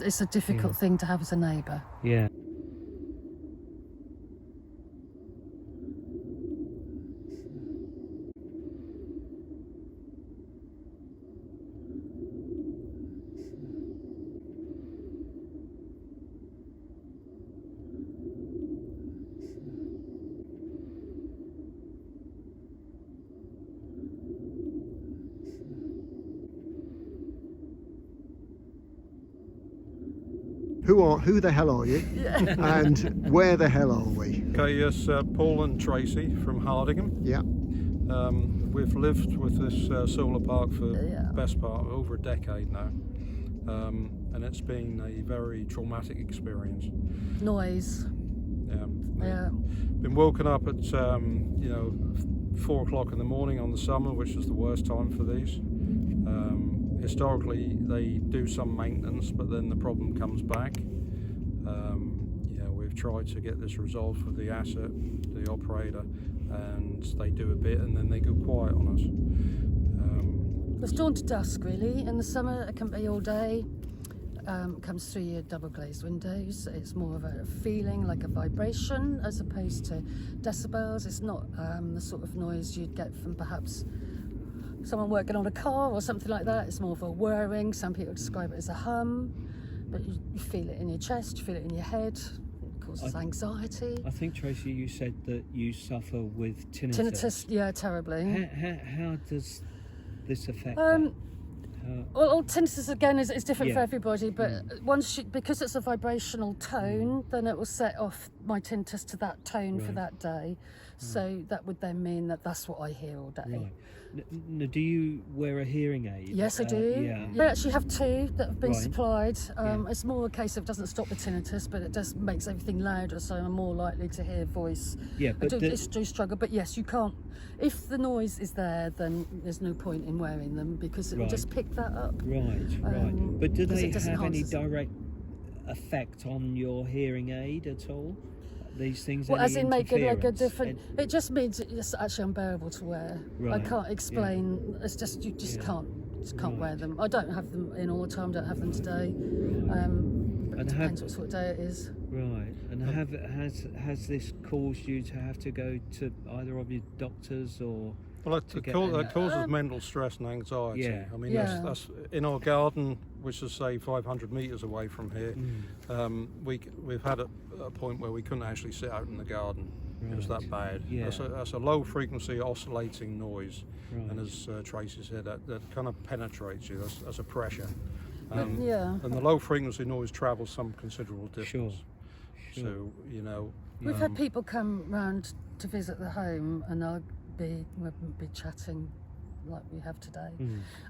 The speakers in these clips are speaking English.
It's a difficult thing to have as a neighbour. Yeah. Who the hell are you? And where the hell are we? Okay, yes, Paul and Tracey from Hardingham. Yeah. We've lived with this solar park for the best part of over a decade now, and it's been a very traumatic experience. Noise. Yeah. Been woken up at 4 o'clock in the morning on the summer, which is the worst time for these. Historically, they do some maintenance, but then the problem comes back. We've tried to get this resolved with the asset, the operator, and they do a bit and then they go quiet on us. It's dawn to dusk, really. In the summer, it can be all day. Comes through your double glazed windows. It's more of a feeling, like a vibration, as opposed to decibels. It's not the sort of noise you'd get from perhaps someone working on a car or something like that. It's more of a whirring. Some people describe it as a hum, but you feel it in your chest, you feel it in your head. It causes anxiety. I think, Tracey, you said that you suffer with tinnitus. Tinnitus, yeah, terribly. How does this affect Well, tinnitus again is different for everybody, but because it's a vibrational tone, then it will set off my tinnitus to that tone for that day. So that would then mean that that's what I hear all day. Right. Now, do you wear a hearing aid? Yes, I do. I actually have two that have been supplied. It's more a case of it doesn't stop the tinnitus, but it just makes everything louder, so I'm more likely to hear voice. Yeah, but I do struggle, but yes, you can't. If the noise is there, then there's no point in wearing them because it will just pick that up. Right. But do they have any direct effect on your hearing aid at all? These things? Well, as in make it like a different. It just means it's actually unbearable to wear. I can't explain. It's just you just can't wear them. I don't have them in all the time. Don't have them today. But it depends what sort of day it is. Right. And has this caused you to have to go to either of your doctors or? Well, that causes mental stress and anxiety. Yeah. I mean, that's in our garden, which is say 500 metres away from here. We've had a point where we couldn't actually sit out in the garden. It was that bad. Yeah. That's a low frequency oscillating noise, and as Tracey said, that kind of penetrates you. That's a pressure. And the low frequency noise travels some considerable distance. Sure. So we've had people come round to visit the home, and we'll be chatting like we have today,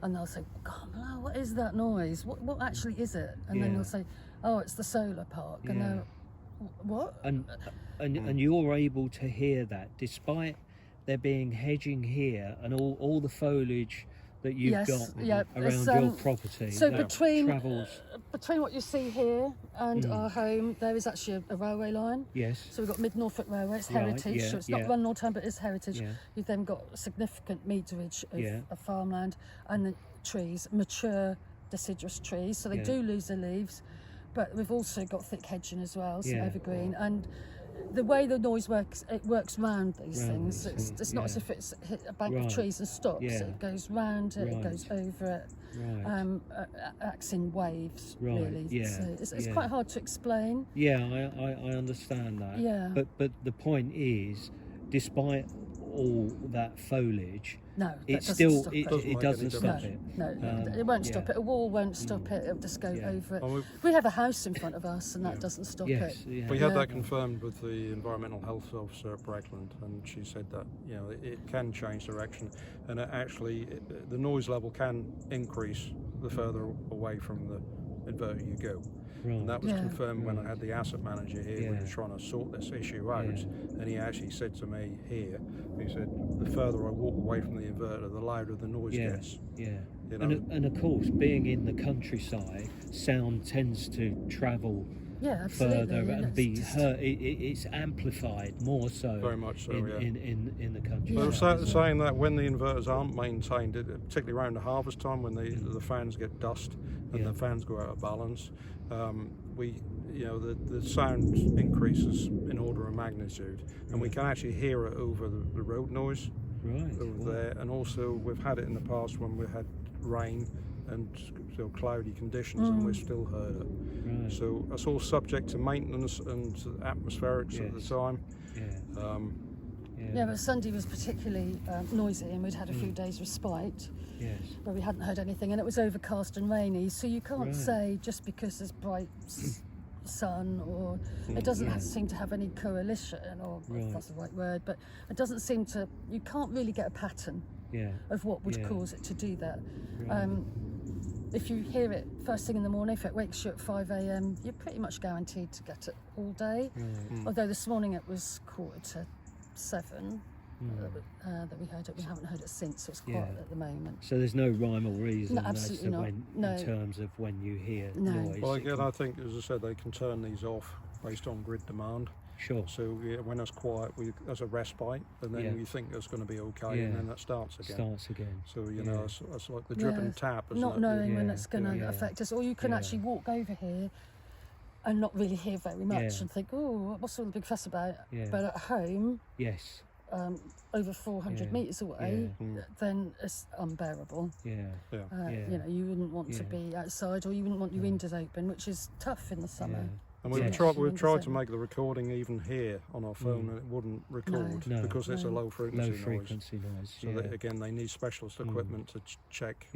and they'll say, "God, what is that noise? What actually is it?" And then they'll say, "Oh, it's the solar park." And they're, what? And you're able to hear that despite there being hedging here and all the foliage that you've got around your property. So between what you see here and our home, there is actually a railway line. Yes. So we've got Mid-Norfolk Railway, it's heritage, so it's not run all the time, but it's heritage. Yeah. You've then got significant meterage of farmland and the trees, mature deciduous trees, so they do lose their leaves, but we've also got thick hedging as well, some evergreen, and the way the noise works, it works round these things. It's not as if it's hit a bank of trees and stops. It goes round it, it goes over it, acts in waves, really. So it's quite hard to explain. Yeah, I understand that. Yeah. But the point is, despite all that foliage, it doesn't stop it. No, it won't stop it. A wall won't stop it. It'll just go over it. We have a house in front of us, and that doesn't stop it. We had that confirmed with the environmental health officer at Bradenham, and she said that it can change direction, and the noise level can increase the further away from the inverter you go. And that was confirmed when I had the asset manager here. We were trying to sort this issue out, and he actually said to me here, he said, the further I walk away from the inverter, the louder the noise gets. And of course, being in the countryside, sound tends to travel Yeah, absolutely. further and be heard. It's amplified more so. Very much so, in the country. They were saying that when the inverters aren't maintained, particularly around the harvest time when the fans get dust and the fans go out of balance, the sound increases in order of magnitude, and we can actually hear it over the road noise over there. And also we've had it in the past when we had rain and cloudy conditions, and we've still heard it. Right. So it's all subject to maintenance and atmospherics at the time. Yeah, but Sunday was particularly noisy, and we'd had a few days respite where we hadn't heard anything, and it was overcast and rainy, so you can't say just because there's bright sun, or it doesn't seem to have any coalition, or if that's the right word, but it doesn't seem to, you can't really get a pattern of what would cause it to do that. If you hear it first thing in the morning, if it wakes you at 5 a.m, you're pretty much guaranteed to get it all day. Although this morning it was 6:45 that we heard it. We haven't heard it since, so it's quiet at the moment. So there's no rhyme or reason absolutely not. In terms of when you hear noise. Well, again, I think, as I said, they can turn these off based on grid demand. Sure. So when it's quiet, there's a respite, and then you think it's going to be okay, and then it starts again. So it's like the dripping tap. Not knowing when it's going to affect us, or you can actually walk over here and not really hear very much and think, oh, what's all the big fuss about? But at home, over 400 metres away, then it's unbearable. You wouldn't want to be outside, or you wouldn't want your windows open, which is tough in the summer. And we've tried to make the recording even here on our phone, and it wouldn't record because it's a low frequency noise. So that, again, they need specialist equipment to check.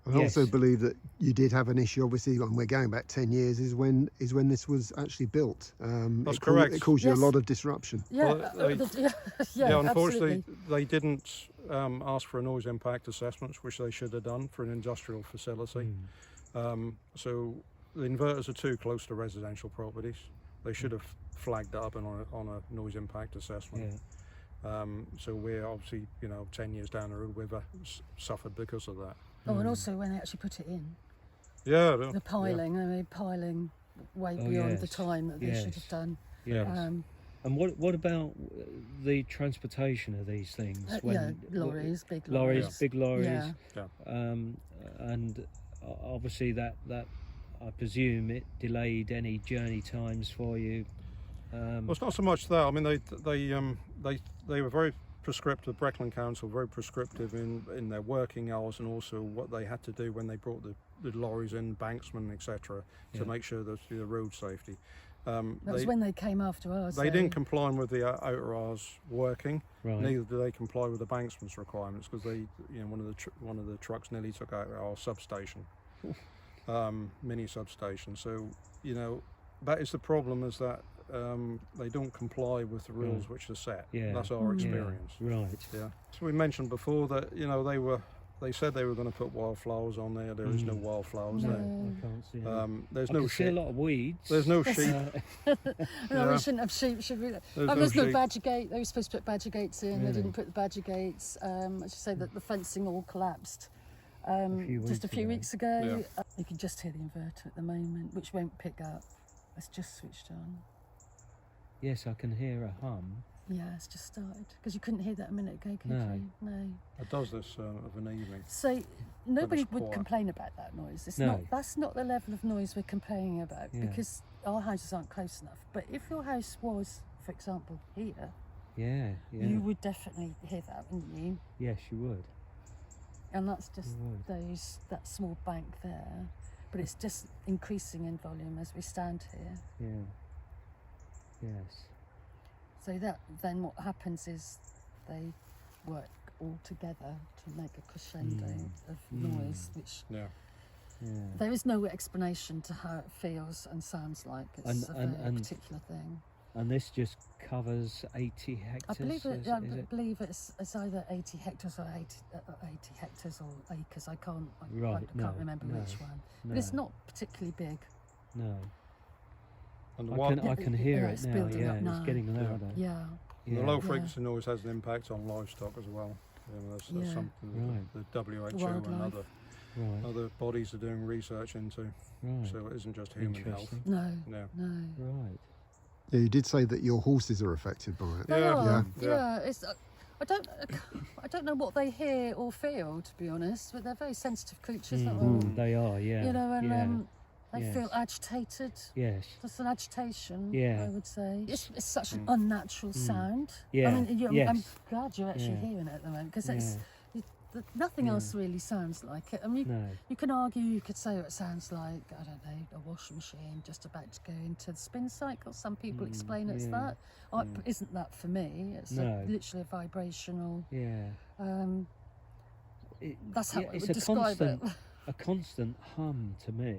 I also believe that you did have an issue, obviously, and we're going back 10 years, is when this was actually built. That's correct. It caused you a lot of disruption. Unfortunately, they didn't ask for a noise impact assessment, which they should have done for an industrial facility. So the inverters are too close to residential properties. They should have flagged up on a noise impact assessment. So we're obviously, 10 years down the road, we've suffered because of that. Oh, and also when they actually put it in. The piling, piling way beyond the time that they should have done. And what about the transportation of these things? Lorries, big lorries. And obviously that I presume it delayed any journey times for you. Well, it's not so much that. I mean, they were very prescriptive. Bradenham Council very prescriptive in their working hours, and also what they had to do when they brought the lorries in, banksmen, etc., to make sure that the road safety. That was when they came after us. They didn't comply with the outer hours working. Neither did they comply with the banksman's requirements, because they, one of the trucks nearly took out our substation, mini substation. So that is the problem, is that they don't comply with the rules which are set. That's our experience. So we mentioned before that they said they were going to put wildflowers on there. There is no wildflowers there. I can't see it. There's I no can see a lot of weeds. There's no sheep. We shouldn't have sheep, should we? There's no badger gate. They were supposed to put badger gates in. They didn't put the badger gates. I should say that the fencing all collapsed just a few weeks ago. You can just hear the inverter at the moment, which won't pick up. It's just switched on. Yes, I can hear a hum. Yeah, it's just started, because you couldn't hear that a minute ago, could you? No. It does this of an evening. So nobody would complain about that noise. That's not the level of noise we're complaining about, because our houses aren't close enough. But if your house was, for example, here, you would definitely hear that, wouldn't you? Yes, you would. And that's just that small bank there, but it's just increasing in volume as we stand here. Yes. So then what happens is they work all together to make a crescendo of noise, which there is no explanation to how it feels and sounds like. It's a very particular thing. And this just covers 80 hectares? I believe it's either 80 hectares or 80 hectares or acres. I can't remember which one. But it's not particularly big. No. And I can hear it now. It's getting louder. The low frequency noise has an impact on livestock as well. That's something the WHO and other other bodies are doing research into. Right. So it isn't just human health. No. Right. Yeah, you did say that your horses are affected by it. They are. Yeah. It's, I don't know what they hear or feel, to be honest, but they're very sensitive creatures. They are, yeah. You know, and they feel agitated. Yes. There's an agitation, Yeah. I would say. It's such an unnatural sound. Yeah. I mean, Yes. I'm glad you're actually hearing it at the moment, because nothing else really sounds like it. I mean, you can argue, you could say it sounds like, I don't know, a washing machine just about to go into the spin cycle. Some people explain it's that. It isn't that for me. It's literally a vibrational. Yeah. That's how I it's would describe it. A constant hum to me.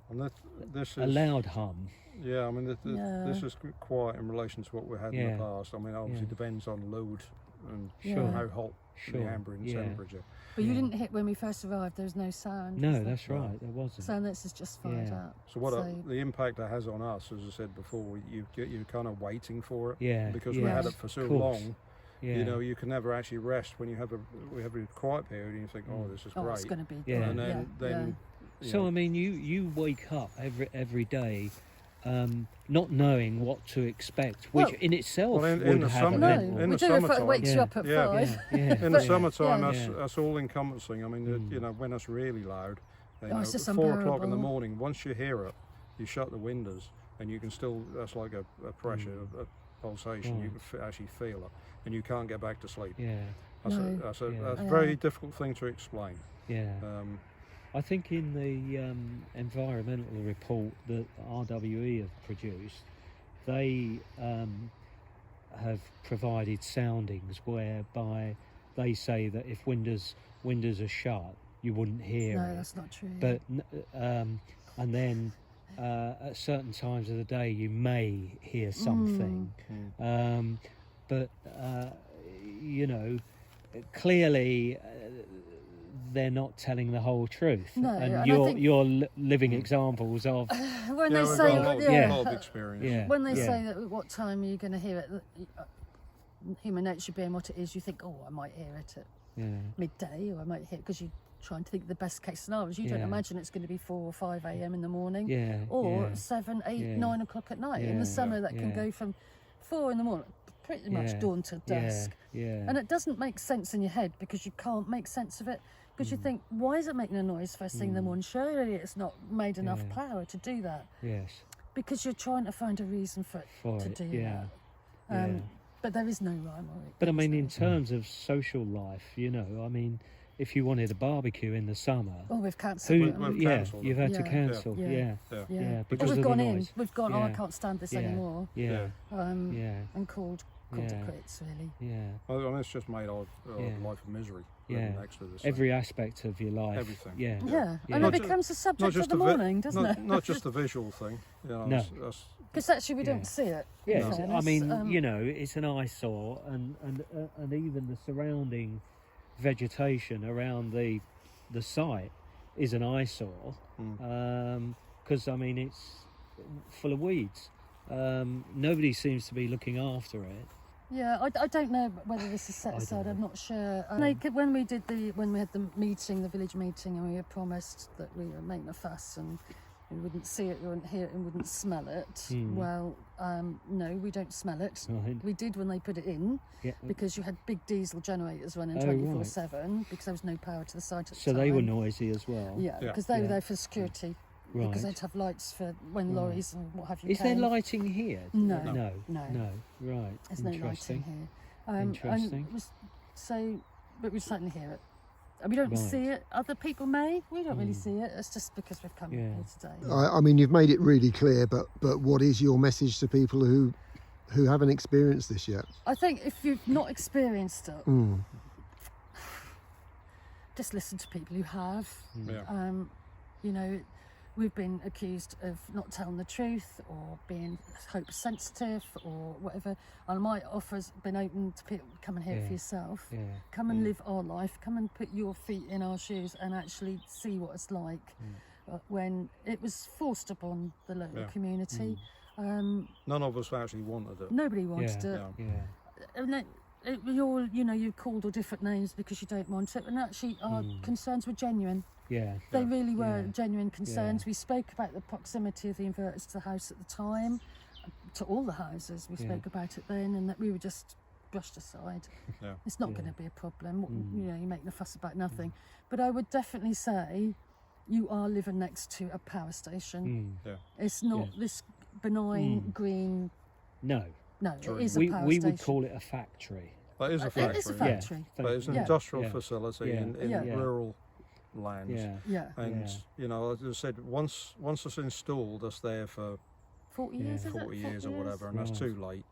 And this is a loud hum. Yeah, I mean, this is quite in relation to what we had in the past. I mean, obviously it depends on load and how hot the ambient temperature. But you didn't hit when we first arrived. There was no sound. No, that's right. There wasn't. So this is just fired out. So the impact it has on us, as I said before, you're kind of waiting for it. Yeah. Because we had it for so long. Yeah. You know, you can never actually rest when we have a quiet period and you think, oh, this is great. It's going to be good. And then so I mean, you wake up every day, not knowing what to expect, which in itself would have an end. In we the do summertime, if it wakes you up at 5. In the summertime, that's all encompassing. I mean, you know, when it's really loud, it's just 4 o'clock in the morning. Once you hear it, you shut the windows, and you can still. That's like a pressure, a pulsation. You can actually feel it, and you can't get back to sleep. Yeah, that's a very difficult thing to explain. Yeah. I think in the environmental report that RWE have produced, they have provided soundings whereby they say that if windows are shut, you wouldn't hear it. No, that's not true. But and then at certain times of the day, you may hear something. But you know, clearly. They're not telling the whole truth, and you're living examples of. When they say, a lot of experience. When they say that, what time are you going to hear it? Human nature being what it is, you think, oh, I might hear it at midday, or I might hear it, because you're trying to think the best case scenarios. You don't imagine it's going to be 4 or 5 a.m. in the morning, or 7, 8, 9 o'clock at night. In the summer, that can go from 4 in the morning. Pretty much dawn to dusk, and it doesn't make sense in your head because you can't make sense of it. Because you think, why is it making a noise first thing in the morning? Surely it's not made enough power to do that. Yes. Because you're trying to find a reason for it to do that. But there is no rhyme or reason. But I mean, in terms of social life, you know, I mean, if you wanted a barbecue in the summer, we've cancelled it. You've had to cancel. Because we've of gone the in. noise. We've gone. Oh, I can't stand this anymore. And called it quits, really. Well, I mean, it's just made our life a misery. Next to this every aspect of your life. Everything. And it becomes a subject of the morning, doesn't it? Not just the visual thing. You know, no. Because actually we don't see it. I mean, you know, it's an eyesore, and even the surrounding vegetation around the site is an eyesore. Because I mean, it's full of weeds. Nobody seems to be looking after it. Yeah, I don't know whether this is set aside. I'm not sure. When we had the meeting, the village meeting, and we had promised that we were making a fuss and we wouldn't see it, we wouldn't hear it, and wouldn't smell it. Well, no, we don't smell it. Right. We did when they put it in, because you had big diesel generators running 24/7 because there was no power to the site at the time. So they were noisy as well. Yeah, because they were there for security. Right. Because they'd have lights for when lorries and what have you. Is there lighting here? No. Right. There's no lighting here. Interesting. But we certainly hear it. We don't see it. Other people may. We don't really see it. It's just because we've come here today. I mean, you've made it really clear, but what is your message to people who haven't experienced this yet? I think if you've not experienced it, just listen to people who have. You know, we've been accused of not telling the truth or being hope sensitive or whatever. And my offer's been open to people, come and hear it for yourself. Come and live our life. Come and put your feet in our shoes and actually see what it's like when it was forced upon the local community. None of us actually wanted it. Nobody wanted it. And you're called all different names because you don't want it, and actually our concerns were genuine. Yeah. They really were genuine concerns. We spoke about the proximity of the inverters to the house at the time, to all the houses. We spoke about it then, and that we were just brushed aside. Yeah. It's not going to be a problem. You're making a fuss about nothing. But I would definitely say you are living next to a power station. Yeah. It's not this benign green. No. No, it is a power we station. would call it a factory. That is a factory. It is a factory. But it's an industrial facility in rural lands. And you know, as I said, once it's installed, it's there for 40 years, 40 years or whatever, and that's too late.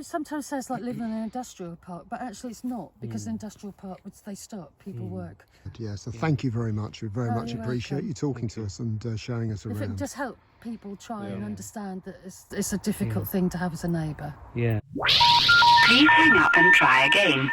Sometimes says like living in an industrial park, but actually it's not, because the industrial park, once they stop, people work. Yeah, so thank you very much. We very much you're appreciate welcome. you talking to us and showing us If it around. can just help people try and understand that it's a difficult thing to have as a neighbour. Yeah. Please hang up and try again.